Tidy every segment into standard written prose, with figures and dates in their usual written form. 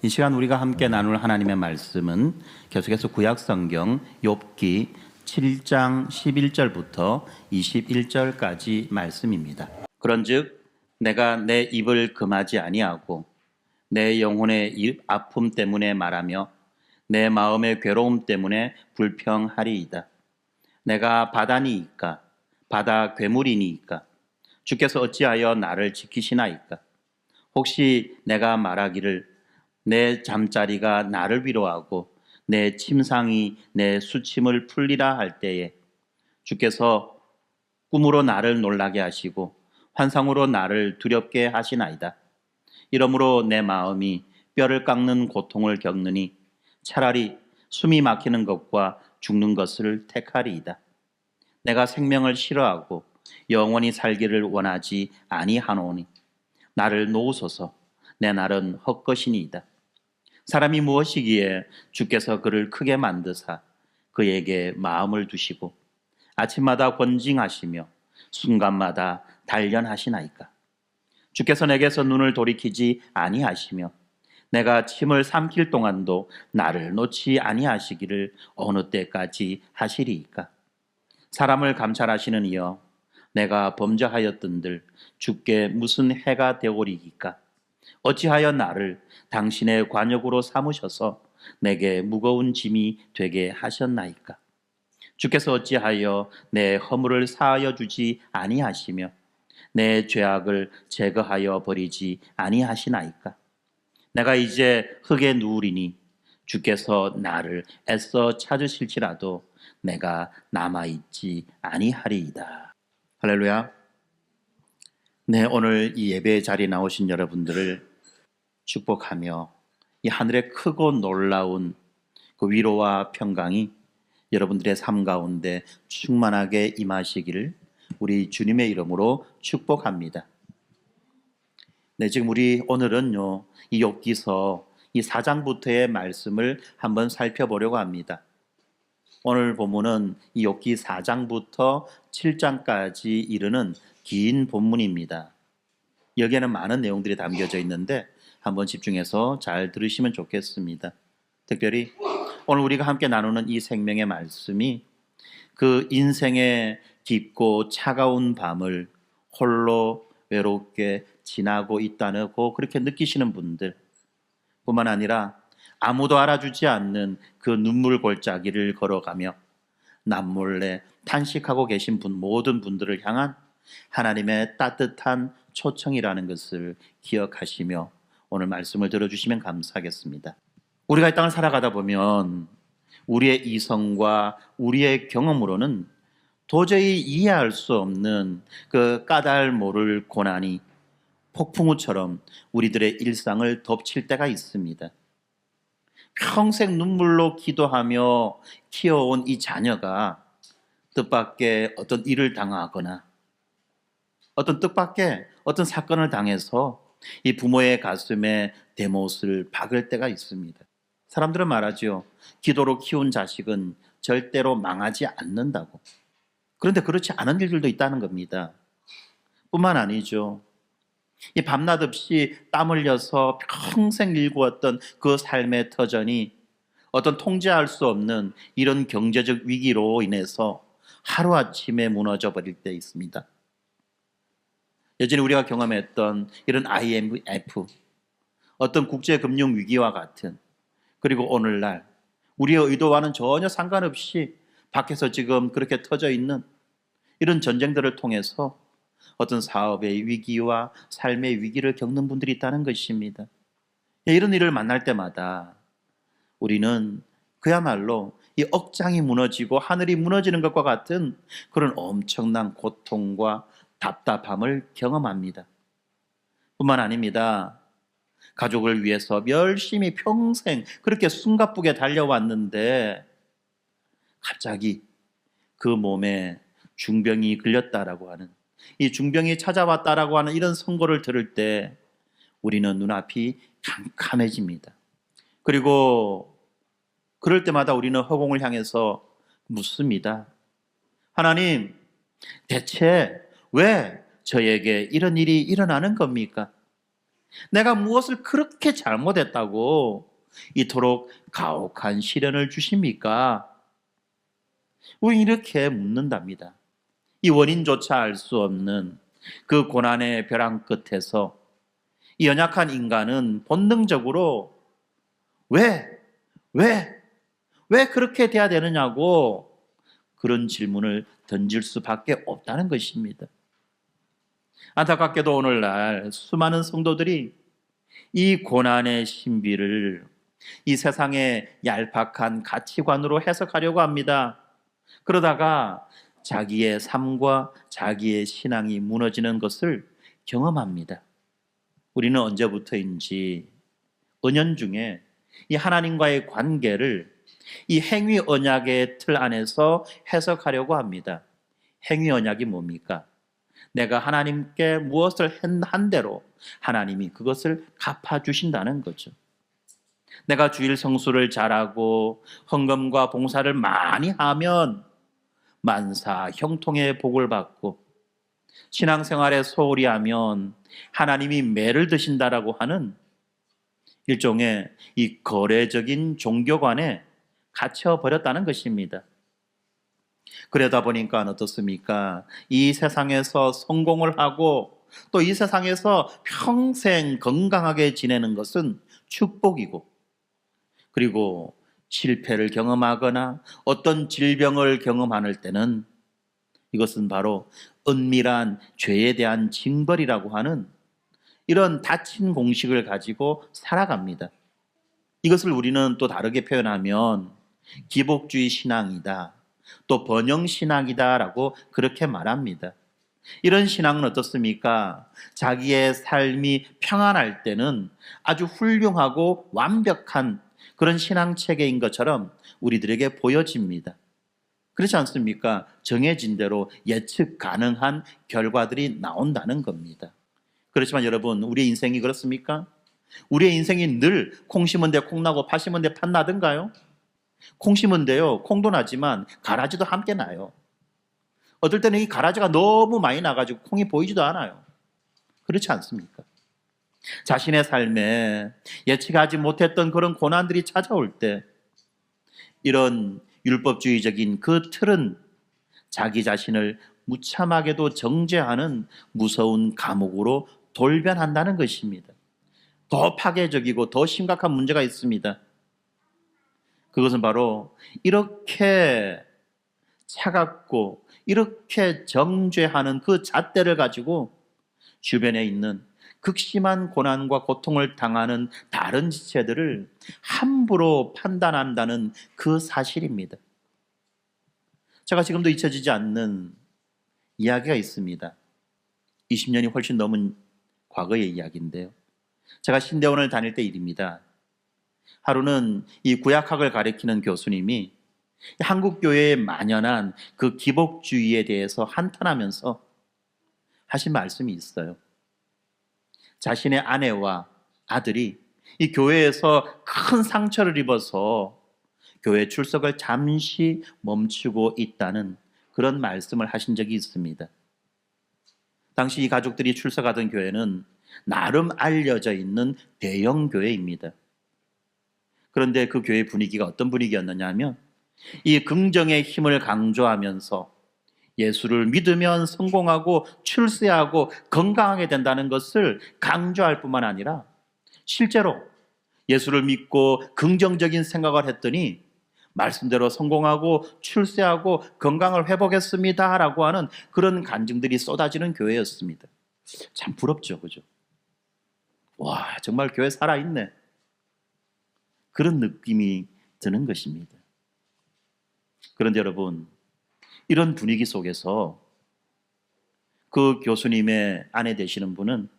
이 시간 우리가 함께 나눌 하나님의 말씀은 계속해서 구약성경 욥기 7장 11절부터 21절까지 말씀입니다. 그런즉 내가 내 입을 금하지 아니하고 내 영혼의 아픔 때문에 말하며 내 마음의 괴로움 때문에 불평하리이다. 내가 바다니이까 바다 괴물이니이까 주께서 어찌하여 나를 지키시나이까. 혹시 내가 말하기를 내 잠자리가 나를 위로하고 내 침상이 내 수침을 풀리라 할 때에 주께서 꿈으로 나를 놀라게 하시고 환상으로 나를 두렵게 하시나이다. 이러므로 내 마음이 뼈를 깎는 고통을 겪느니 차라리 숨이 막히는 것과 죽는 것을 택하리이다. 내가 생명을 싫어하고 영원히 살기를 원하지 아니하노니 나를 놓으소서. 내 날은 헛것이니이다. 사람이 무엇이기에 주께서 그를 크게 만드사 그에게 마음을 두시고 아침마다 권징하시며 순간마다 단련하시나이까. 주께서 내게서 눈을 돌이키지 아니하시며 내가 침을 삼킬 동안도 나를 놓지 아니하시기를 어느 때까지 하시리이까. 사람을 감찰하시는 이여 내가 범죄하였던들 주께 무슨 해가 되오리이까. 어찌하여 나를 당신의 관역으로 삼으셔서 내게 무거운 짐이 되게 하셨나이까. 주께서 어찌하여 내 허물을 사하여 주지 아니하시며 내 죄악을 제거하여 버리지 아니하시나이까. 내가 이제 흙에 누우리니 주께서 나를 애써 찾으실지라도 내가 남아있지 아니하리이다. 할렐루야. 네, 오늘 이 예배 자리에 나오신 여러분들을 축복하며 이 하늘의 크고 놀라운 그 위로와 평강이 여러분들의 삶 가운데 충만하게 임하시기를 우리 주님의 이름으로 축복합니다. 네, 지금 우리 오늘은요, 이 욥기서 이 4장부터의 말씀을 한번 살펴보려고 합니다. 오늘 본문은 이 욥기 4장부터 7장까지 이르는 긴 본문입니다. 여기에는 많은 내용들이 담겨져 있는데 한번 집중해서 잘 들으시면 좋겠습니다. 특별히 오늘 우리가 함께 나누는 이 생명의 말씀이 그 인생의 깊고 차가운 밤을 홀로 외롭게 지나고 있다고 그렇게 느끼시는 분들 뿐만 아니라 아무도 알아주지 않는 그 눈물 골짜기를 걸어가며 남몰래 탄식하고 계신 모든 분들을 향한 하나님의 따뜻한 초청이라는 것을 기억하시며 오늘 말씀을 들어주시면 감사하겠습니다. 우리가 이 땅을 살아가다 보면 우리의 이성과 우리의 경험으로는 도저히 이해할 수 없는 그 까닭 모를 고난이 폭풍우처럼 우리들의 일상을 덮칠 때가 있습니다. 평생 눈물로 기도하며 키워온 이 자녀가 뜻밖의 어떤 일을 당하거나 뜻밖의 어떤 사건을 당해서 이 부모의 가슴에 대못을 박을 때가 있습니다. 사람들은 말하죠. 기도로 키운 자식은 절대로 망하지 않는다고. 그런데 그렇지 않은 일들도 있다는 겁니다. 뿐만 아니죠. 이 밤낮 없이 땀 흘려서 평생 일구었던 그 삶의 터전이 어떤 통제할 수 없는 이런 경제적 위기로 인해서 하루아침에 무너져 버릴 때 있습니다. 여전히 우리가 경험했던 이런 IMF, 어떤 국제금융 위기와 같은, 그리고 오늘날 우리의 의도와는 전혀 상관없이 밖에서 지금 그렇게 터져 있는 이런 전쟁들을 통해서 어떤 사업의 위기와 삶의 위기를 겪는 분들이 있다는 것입니다. 이런 일을 만날 때마다 우리는 그야말로 이 억장이 무너지고 하늘이 무너지는 것과 같은 그런 엄청난 고통과 답답함을 경험합니다. 뿐만 아닙니다. 가족을 위해서 열심히 평생 그렇게 숨가쁘게 달려왔는데 갑자기 그 몸에 중병이 걸렸다라고 하는, 이 중병이 찾아왔다라고 하는 이런 선고를 들을 때 우리는 눈앞이 캄캄해집니다. 그리고 그럴 때마다 우리는 허공을 향해서 묻습니다. 하나님, 대체 왜 저에게 이런 일이 일어나는 겁니까? 내가 무엇을 그렇게 잘못했다고 이토록 가혹한 시련을 주십니까? 우리 이렇게 묻는답니다. 이 원인조차 알 수 없는 그 고난의 벼랑 끝에서 이 연약한 인간은 본능적으로 왜, 왜, 왜 그렇게 돼야 되느냐고 그런 질문을 던질 수밖에 없다는 것입니다. 안타깝게도 오늘날 수많은 성도들이 이 고난의 신비를 이 세상의 얄팍한 가치관으로 해석하려고 합니다. 그러다가 자기의 삶과 자기의 신앙이 무너지는 것을 경험합니다. 우리는 언제부터인지 은연중에 이 하나님과의 관계를 이 행위 언약의 틀 안에서 해석하려고 합니다. 행위 언약이 뭡니까? 내가 하나님께 무엇을 한 대로 하나님이 그것을 갚아주신다는 거죠. 내가 주일 성수를 잘하고 헌금과 봉사를 많이 하면 만사 형통의 복을 받고 신앙생활에 소홀히 하면 하나님이 매를 드신다라고 하는 일종의 이 거래적인 종교관에 갇혀버렸다는 것입니다. 그러다 보니까 어떻습니까? 이 세상에서 성공을 하고 또 이 세상에서 평생 건강하게 지내는 것은 축복이고, 그리고 실패를 경험하거나 어떤 질병을 경험할 때는 이것은 바로 은밀한 죄에 대한 징벌이라고 하는 이런 닫힌 공식을 가지고 살아갑니다. 이것을 우리는 또 다르게 표현하면 기복주의 신앙이다, 또 번영 신앙이다라고 그렇게 말합니다. 이런 신앙은 어떻습니까? 자기의 삶이 평안할 때는 아주 훌륭하고 완벽한 그런 신앙 체계인 것처럼 우리들에게 보여집니다. 그렇지 않습니까? 정해진 대로 예측 가능한 결과들이 나온다는 겁니다. 그렇지만 여러분, 우리의 인생이 그렇습니까? 우리의 인생이 늘 콩 심은 데 콩 나고 팥 심은 데 팥 나든가요? 콩 심은 데요, 콩도 나지만 가라지도 함께 나요. 어떨 때는 이 가라지가 너무 많이 나가지고 콩이 보이지도 않아요. 그렇지 않습니까? 자신의 삶에 예측하지 못했던 그런 고난들이 찾아올 때 이런 율법주의적인 그 틀은 자기 자신을 무참하게도 정죄하는 무서운 감옥으로 돌변한다는 것입니다. 더 파괴적이고 더 심각한 문제가 있습니다. 그것은 바로 이렇게 차갑고 이렇게 정죄하는 그 잣대를 가지고 주변에 있는 극심한 고난과 고통을 당하는 다른 지체들을 함부로 판단한다는 그 사실입니다. 제가 지금도 잊혀지지 않는 이야기가 있습니다. 20년이 훨씬 넘은 과거의 이야기인데요. 제가 신대원을 다닐 때 일입니다. 하루는 이 구약학을 가리키는 교수님이 한국 교회에 만연한 그 기복주의에 대해서 한탄하면서 하신 말씀이 있어요. 자신의 아내와 아들이 이 교회에서 큰 상처를 입어서 교회 출석을 잠시 멈추고 있다는 그런 말씀을 하신 적이 있습니다. 당시 이 가족들이 출석하던 교회는 나름 알려져 있는 대형 교회입니다. 그런데 그 교회 분위기가 어떤 분위기였느냐 하면 이 긍정의 힘을 강조하면서 예수를 믿으면 성공하고 출세하고 건강하게 된다는 것을 강조할 뿐만 아니라 실제로 예수를 믿고 긍정적인 생각을 했더니 말씀대로 성공하고 출세하고 건강을 회복했습니다 라고 하는 그런 간증들이 쏟아지는 교회였습니다. 참 부럽죠, 그죠? 와, 정말 교회 살아있네, 그런 느낌이 드는 것입니다. 그런데 여러분, 이런 분위기 속에서 그 교수님의 아내 되시는 분은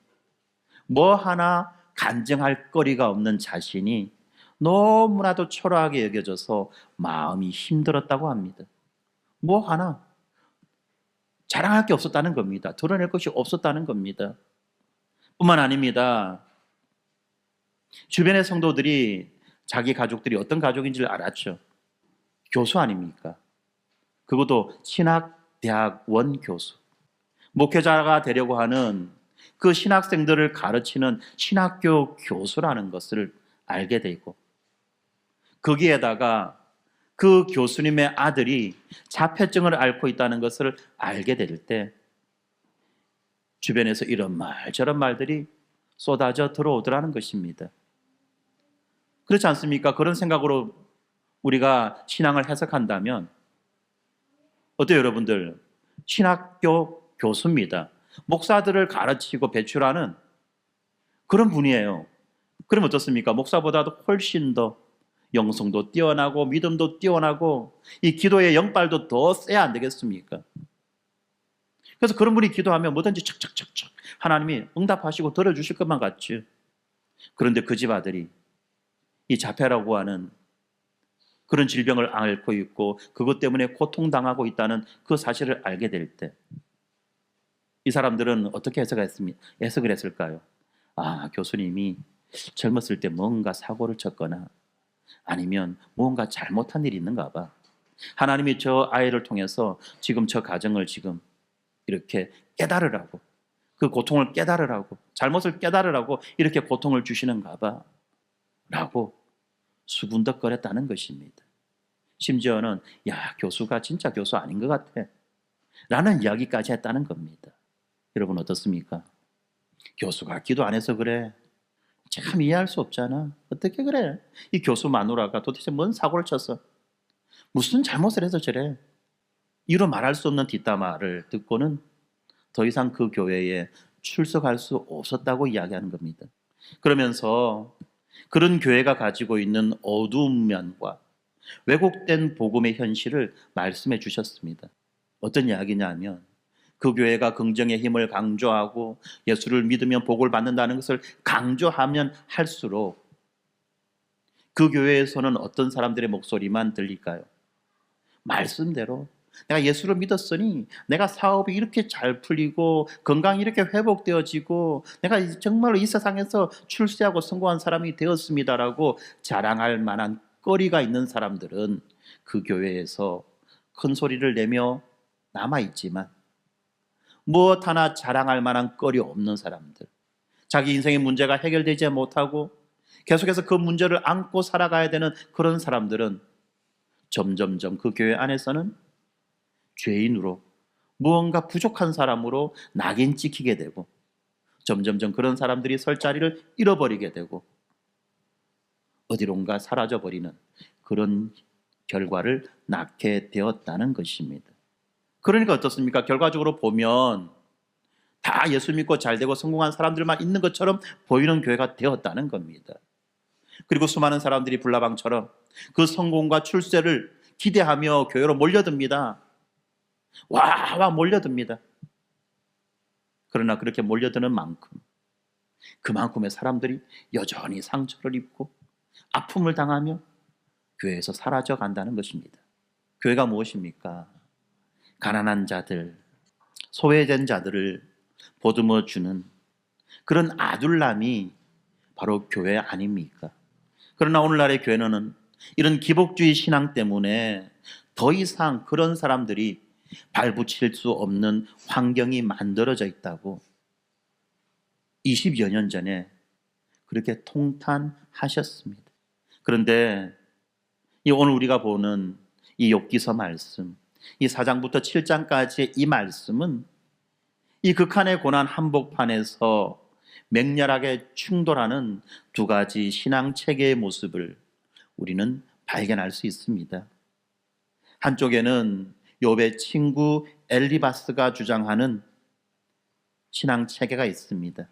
뭐 하나 간증할 거리가 없는 자신이 너무나도 초라하게 여겨져서 마음이 힘들었다고 합니다. 뭐 하나 자랑할 게 없었다는 겁니다. 드러낼 것이 없었다는 겁니다. 뿐만 아닙니다. 주변의 성도들이 자기 가족들이 어떤 가족인지를 알았죠. 교수 아닙니까? 그것도 신학대학원 교수. 목회자가 되려고 하는 그 신학생들을 가르치는 신학교 교수라는 것을 알게 되고, 거기에다가 그 교수님의 아들이 자폐증을 앓고 있다는 것을 알게 될 때 주변에서 이런 말 저런 말들이 쏟아져 들어오더라는 것입니다. 그렇지 않습니까? 그런 생각으로 우리가 신앙을 해석한다면 어때요, 여러분들? 신학교 교수입니다. 목사들을 가르치고 배출하는 그런 분이에요. 그럼 어떻습니까? 목사보다도 훨씬 더 영성도 뛰어나고 믿음도 뛰어나고 이 기도의 영빨도 더 세야 안 되겠습니까? 그래서 그런 분이 기도하면 뭐든지 착착착착 하나님이 응답하시고 들어주실 것만 같지. 그런데 그 집 아들이 이 자폐라고 하는 그런 질병을 앓고 있고 그것 때문에 고통당하고 있다는 그 사실을 알게 될 때 이 사람들은 어떻게 해석을 했을까요? 아, 교수님이 젊었을 때 뭔가 사고를 쳤거나 아니면 뭔가 잘못한 일이 있는가 봐. 하나님이 저 아이를 통해서 지금 저 가정을 지금 이렇게 깨달으라고, 그 고통을 깨달으라고, 잘못을 깨달으라고 이렇게 고통을 주시는가 봐 라고 수군덕거렸다는 것입니다. 심지어는 야, 교수가 진짜 교수 아닌 것 같아 라는 이야기까지 했다는 겁니다. 여러분 어떻습니까? 교수가 기도 안 해서 그래. 참 이해할 수 없잖아. 어떻게 그래? 이 교수 마누라가 도대체 뭔 사고를 쳤어? 무슨 잘못을 해서 저래? 이로 말할 수 없는 뒷담화를 듣고는 더 이상 그 교회에 출석할 수 없었다고 이야기하는 겁니다. 그러면서 그런 교회가 가지고 있는 어두운 면과 왜곡된 복음의 현실을 말씀해 주셨습니다. 어떤 이야기냐면 그 교회가 긍정의 힘을 강조하고 예수를 믿으면 복을 받는다는 것을 강조하면 할수록 그 교회에서는 어떤 사람들의 목소리만 들릴까요? 말씀대로 내가 예수를 믿었으니 내가 사업이 이렇게 잘 풀리고 건강이 이렇게 회복되어지고 내가 정말로 이 세상에서 출세하고 성공한 사람이 되었습니다라고 자랑할 만한 거리가 있는 사람들은 그 교회에서 큰 소리를 내며 남아있지만 무엇 하나 자랑할 만한 거리 없는 사람들, 자기 인생의 문제가 해결되지 못하고 계속해서 그 문제를 안고 살아가야 되는 그런 사람들은 점점점 그 교회 안에서는 죄인으로 무언가 부족한 사람으로 낙인 찍히게 되고 점점점 그런 사람들이 설 자리를 잃어버리게 되고 어디론가 사라져버리는 그런 결과를 낳게 되었다는 것입니다. 그러니까 어떻습니까? 결과적으로 보면 다 예수 믿고 잘되고 성공한 사람들만 있는 것처럼 보이는 교회가 되었다는 겁니다. 그리고 수많은 사람들이 불나방처럼 그 성공과 출세를 기대하며 교회로 몰려듭니다. 와 몰려듭니다. 그러나 그렇게 몰려드는 만큼 그만큼의 사람들이 여전히 상처를 입고 아픔을 당하며 교회에서 사라져 간다는 것입니다. 교회가 무엇입니까? 가난한 자들, 소외된 자들을 보듬어 주는 그런 아둘람이 바로 교회 아닙니까? 그러나 오늘날의 교회는 이런 기복주의 신앙 때문에 더 이상 그런 사람들이 발붙일 수 없는 환경이 만들어져 있다고 20여 년 전에 그렇게 통탄하셨습니다. 그런데 오늘 우리가 보는 이 욥기서 말씀, 이 4장부터 7장까지의 이 말씀은 이 극한의 고난 한복판에서 맹렬하게 충돌하는 두 가지 신앙 체계의 모습을 우리는 발견할 수 있습니다. 한쪽에는 욥의 친구 엘리바스가 주장하는 신앙 체계가 있습니다.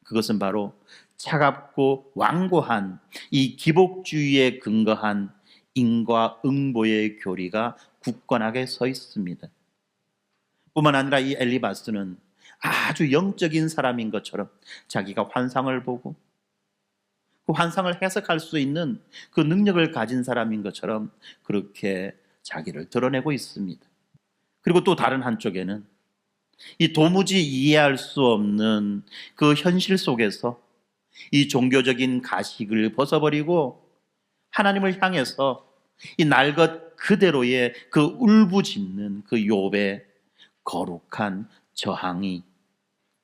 그것은 바로 차갑고 완고한 이 기복주의에 근거한 인과 응보의 교리가 굳건하게 서 있습니다. 뿐만 아니라 이 엘리바스는 아주 영적인 사람인 것처럼 자기가 환상을 보고 그 환상을 해석할 수 있는 그 능력을 가진 사람인 것처럼 그렇게 자기를 드러내고 있습니다. 그리고 또 다른 한쪽에는 이 도무지 이해할 수 없는 그 현실 속에서 이 종교적인 가식을 벗어버리고 하나님을 향해서 이 날 것 그대로의 그 울부짖는 그 욥의 거룩한 저항이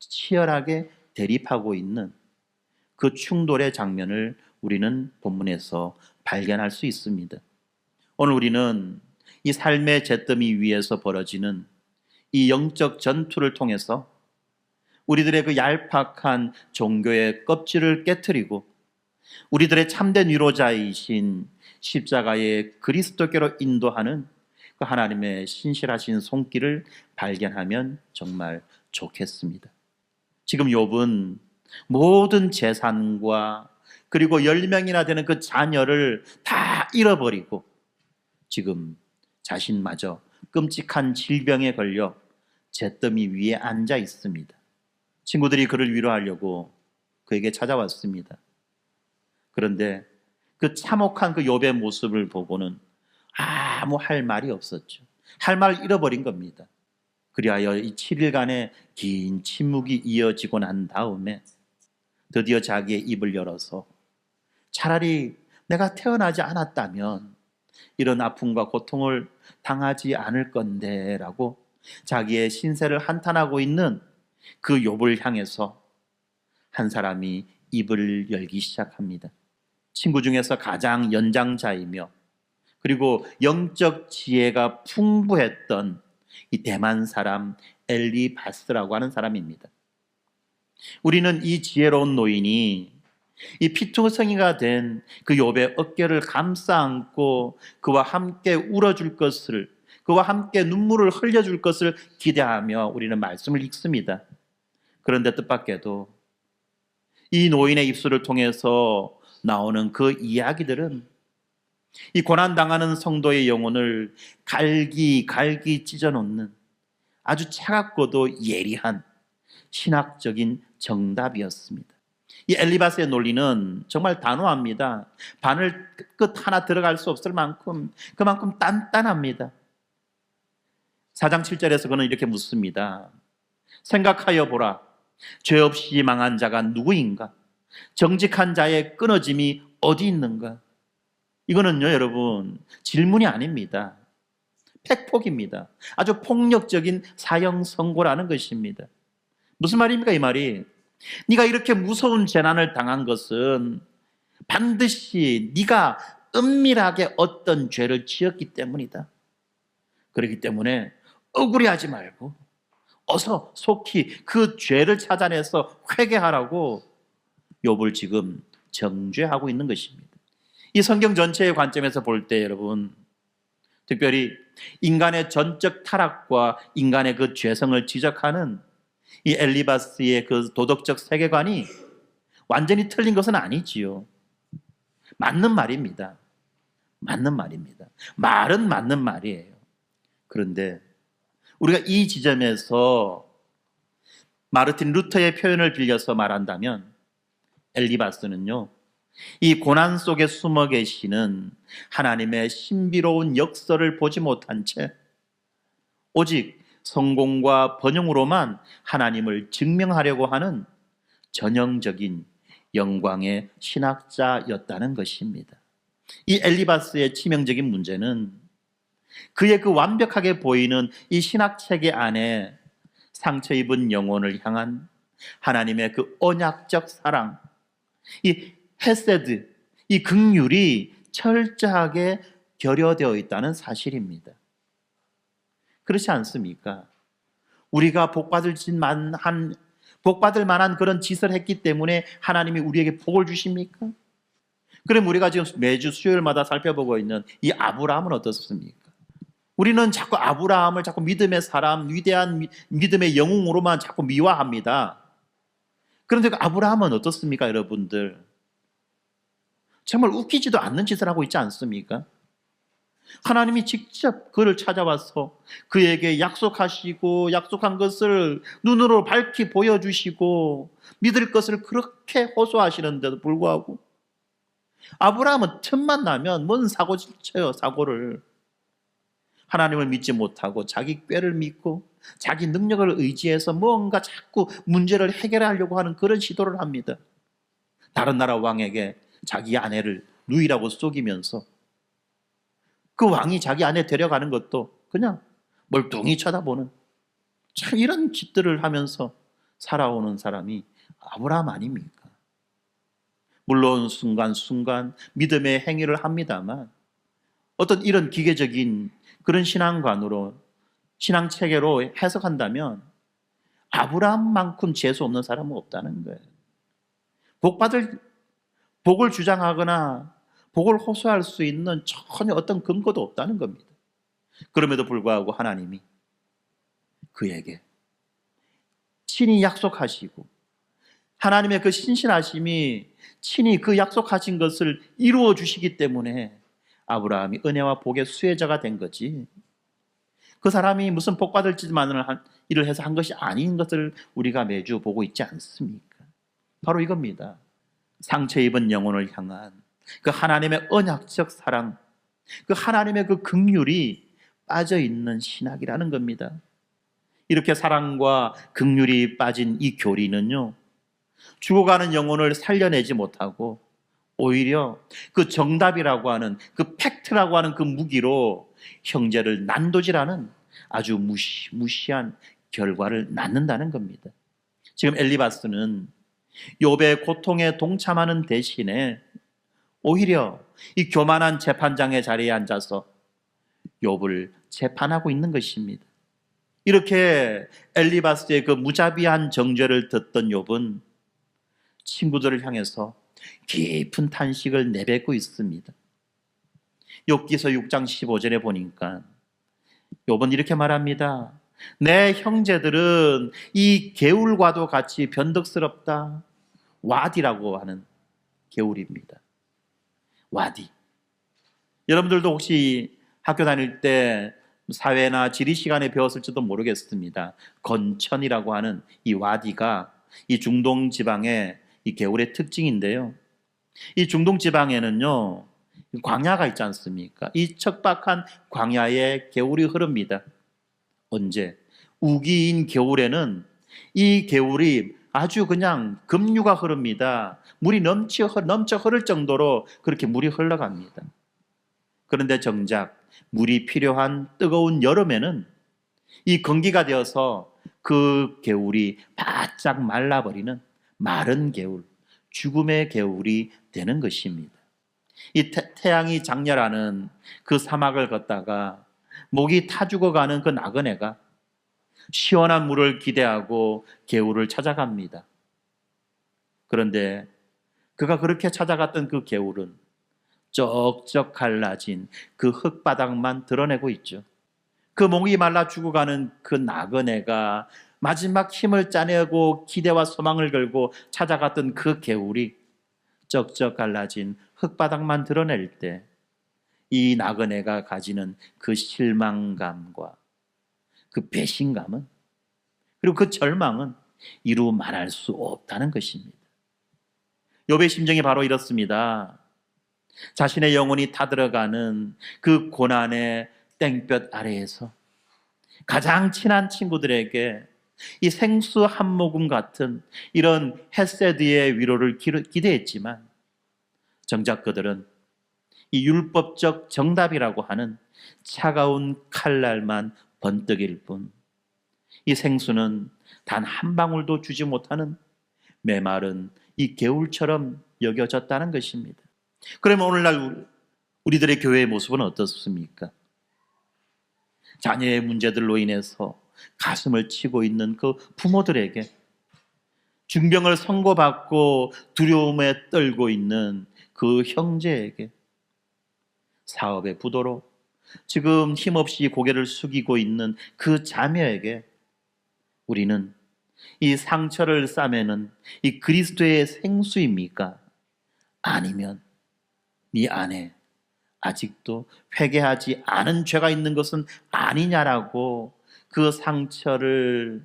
치열하게 대립하고 있는 그 충돌의 장면을 우리는 본문에서 발견할 수 있습니다. 오늘 우리는 이 삶의 잿더미 위에서 벌어지는 이 영적 전투를 통해서 우리들의 그 얄팍한 종교의 껍질을 깨트리고 우리들의 참된 위로자이신 십자가의 그리스도께로 인도하는 그 하나님의 신실하신 손길을 발견하면 정말 좋겠습니다. 지금 욥은 모든 재산과 그리고 10명이나 되는 그 자녀를 다 잃어버리고 지금 자신마저 끔찍한 질병에 걸려 잿더미 위에 앉아 있습니다. 친구들이 그를 위로하려고 그에게 찾아왔습니다. 그런데 그 참혹한 그 욥의 모습을 보고는 아무 할 말이 없었죠. 할 말 잃어버린 겁니다. 그리하여 이 7일간의 긴 침묵이 이어지고 난 다음에 드디어 자기의 입을 열어서 차라리 내가 태어나지 않았다면 이런 아픔과 고통을 당하지 않을 건데 라고 자기의 신세를 한탄하고 있는 그 욥을 향해서 한 사람이 입을 열기 시작합니다. 친구 중에서 가장 연장자이며 그리고 영적 지혜가 풍부했던 이 대만 사람 엘리바스라고 하는 사람입니다. 우리는 이 지혜로운 노인이 이 피투성이가 된 그 욥의 어깨를 감싸 안고 그와 함께 울어줄 것을, 그와 함께 눈물을 흘려줄 것을 기대하며 우리는 말씀을 읽습니다. 그런데 뜻밖에도 이 노인의 입술을 통해서 나오는 그 이야기들은 이 고난당하는 성도의 영혼을 갈기 찢어놓는 아주 차갑고도 예리한 신학적인 정답이었습니다. 이 엘리바스의 논리는 정말 단호합니다. 바늘 끝 하나 들어갈 수 없을 만큼 그만큼 단단합니다. 4장 7절에서 그는 이렇게 묻습니다. 생각하여 보라. 죄 없이 망한 자가 누구인가? 정직한 자의 끊어짐이 어디 있는가? 이거는요, 여러분, 질문이 아닙니다. 팩폭입니다. 아주 폭력적인 사형 선고라는 것입니다. 무슨 말입니까, 이 말이? 네가 이렇게 무서운 재난을 당한 것은 반드시 네가 은밀하게 어떤 죄를 지었기 때문이다. 그렇기 때문에 억울해하지 말고 어서 속히 그 죄를 찾아내서 회개하라고 욥을 지금 정죄하고 있는 것입니다. 이 성경 전체의 관점에서 볼 때 여러분, 특별히 인간의 전적 타락과 인간의 그 죄성을 지적하는 이 엘리바스의 그 도덕적 세계관이 완전히 틀린 것은 아니지요. 맞는 말입니다. 맞는 말입니다. 말은 맞는 말이에요. 그런데 우리가 이 지점에서 마르틴 루터의 표현을 빌려서 말한다면 엘리바스는요, 이 고난 속에 숨어 계시는 하나님의 신비로운 역사를 보지 못한 채 오직 성공과 번영으로만 하나님을 증명하려고 하는 전형적인 영광의 신학자였다는 것입니다. 이 엘리바스의 치명적인 문제는 그의 그 완벽하게 보이는 이 신학체계 안에 상처 입은 영혼을 향한 하나님의 그 언약적 사랑, 이 헤세드, 이 긍휼이 철저하게 결여되어 있다는 사실입니다. 그렇지 않습니까? 우리가 복받을 만한 그런 짓을 했기 때문에 하나님이 우리에게 복을 주십니까? 그럼 우리가 지금 매주 수요일마다 살펴보고 있는 이 아브라함은 어떻습니까? 우리는 자꾸 아브라함을 자꾸 믿음의 사람, 위대한 믿음의 영웅으로만 자꾸 미화합니다. 그런데 그 아브라함은 어떻습니까, 여러분들? 정말 웃기지도 않는 짓을 하고 있지 않습니까? 하나님이 직접 그를 찾아와서 그에게 약속하시고 약속한 것을 눈으로 밝히 보여주시고 믿을 것을 그렇게 호소하시는데도 불구하고 아브라함은 틈만 나면 뭔 사고 쳐요, 사고를. 하나님을 믿지 못하고 자기 꾀를 믿고 자기 능력을 의지해서 뭔가 자꾸 문제를 해결하려고 하는 그런 시도를 합니다. 다른 나라 왕에게 자기 아내를 누이라고 속이면서 그 왕이 자기 아내 데려가는 것도 그냥 멀뚱히 쳐다보는 참 이런 짓들을 하면서 살아오는 사람이 아브라함 아닙니까? 물론 순간순간 믿음의 행위를 합니다만 어떤 이런 기계적인 그런 신앙관으로 신앙 체계로 해석한다면 아브라함만큼 재수 없는 사람은 없다는 거예요. 복을 주장하거나 복을 호소할 수 있는 전혀 어떤 근거도 없다는 겁니다. 그럼에도 불구하고 하나님이 그에게 친히 약속하시고 하나님의 그 신실하심이 친히 그 약속하신 것을 이루어 주시기 때문에 아브라함이 은혜와 복의 수혜자가 된 거지, 그 사람이 무슨 복 받을 짓만을 일을 해서 한 것이 아닌 것을 우리가 매주 보고 있지 않습니까? 바로 이겁니다. 상처 입은 영혼을 향한 그 하나님의 언약적 사랑, 그 하나님의 그 긍휼이 빠져 있는 신학이라는 겁니다. 이렇게 사랑과 긍휼이 빠진 이 교리는요, 죽어가는 영혼을 살려내지 못하고 오히려 그 정답이라고 하는 그 팩트라고 하는 그 무기로 형제를 난도질하는 아주 무시한 결과를 낳는다는 겁니다. 지금 엘리바스는 욥의 고통에 동참하는 대신에 오히려 이 교만한 재판장의 자리에 앉아서 욥을 재판하고 있는 것입니다. 이렇게 엘리바스의 그 무자비한 정죄를 듣던 욥은 친구들을 향해서 깊은 탄식을 내뱉고 있습니다. 욥기서 6장 15절에 보니까 욥은 이렇게 말합니다. 내 형제들은 이 개울과도 같이 변덕스럽다. 와디라고 하는 개울입니다. 와디. 여러분들도 혹시 학교 다닐 때 사회나 지리 시간에 배웠을지도 모르겠습니다. 건천이라고 하는 이 와디가 이 중동 지방의 이 개울의 특징인데요. 이 중동 지방에는요, 광야가 있지 않습니까? 이 척박한 광야에 개울이 흐릅니다. 언제? 우기인 겨울에는 이 개울이 아주 그냥 급류가 흐릅니다. 물이 넘쳐 흐를 정도로 그렇게 물이 흘러갑니다. 그런데 정작 물이 필요한 뜨거운 여름에는 이 건기가 되어서 그 개울이 바짝 말라버리는 마른 개울, 죽음의 개울이 되는 것입니다. 이 태양이 장렬하는 그 사막을 걷다가 목이 타 죽어가는 그 나그네가 시원한 물을 기대하고 개울을 찾아갑니다. 그런데 그가 그렇게 찾아갔던 그 개울은 쩍쩍 갈라진 그 흙바닥만 드러내고 있죠. 그 목이 말라 죽어가는 그 나그네가 마지막 힘을 짜내고 기대와 소망을 걸고 찾아갔던 그 개울이 쩍쩍 갈라진 흙바닥만 드러낼 때 이 나그네가 가지는 그 실망감과 그 배신감은, 그리고 그 절망은 이루 말할 수 없다는 것입니다. 욥의 심정이 바로 이렇습니다. 자신의 영혼이 타들어가는 그 고난의 땡볕 아래에서 가장 친한 친구들에게 이 생수 한 모금 같은 이런 헤세드의 위로를 기대했지만 정작 그들은 이 율법적 정답이라고 하는 차가운 칼날만 번뜩일 뿐, 이 생수는 단 한 방울도 주지 못하는 메마른 이 개울처럼 여겨졌다는 것입니다. 그러면 오늘날 우리들의 교회의 모습은 어떻습니까? 자녀의 문제들로 인해서 가슴을 치고 있는 그 부모들에게, 중병을 선고받고 두려움에 떨고 있는 그 형제에게, 사업의 부도로 지금 힘없이 고개를 숙이고 있는 그 자매에게 우리는 이 상처를 싸매는 이 그리스도의 생수입니까? 아니면 네 안에 아직도 회개하지 않은 죄가 있는 것은 아니냐라고 그 상처를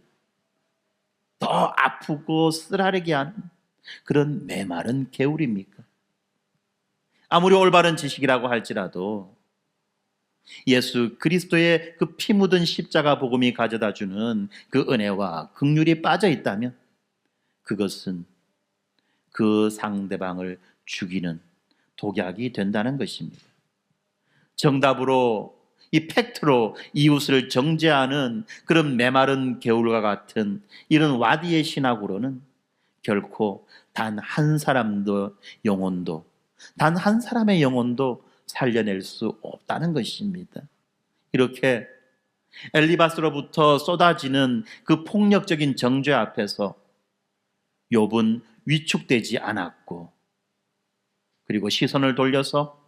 더 아프고 쓰라리게 하는 그런 메마른 개울입니까? 아무리 올바른 지식이라고 할지라도 예수 그리스도의 그 피 묻은 십자가 복음이 가져다 주는 그 은혜와 긍휼이 빠져 있다면 그것은 그 상대방을 죽이는 독약이 된다는 것입니다. 정답으로 이 팩트로 이웃을 정죄하는 그런 메마른 개울과 같은 이런 와디의 신학으로는 결코 단 한 사람도 영혼도, 단 한 사람의 영혼도 살려낼 수 없다는 것입니다. 이렇게 엘리바스로부터 쏟아지는 그 폭력적인 정죄 앞에서 욥은 위축되지 않았고, 그리고 시선을 돌려서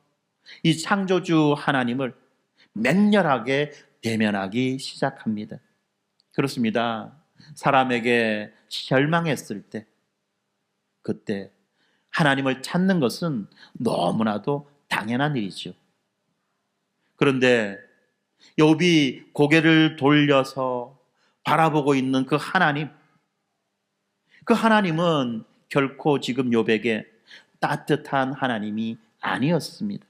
이 창조주 하나님을 맹렬하게 대면하기 시작합니다. 그렇습니다. 사람에게 절망했을 때, 그때 하나님을 찾는 것은 너무나도 당연한 일이죠. 그런데 욥이 고개를 돌려서 바라보고 있는 그 하나님은 결코 지금 욥에게 따뜻한 하나님이 아니었습니다.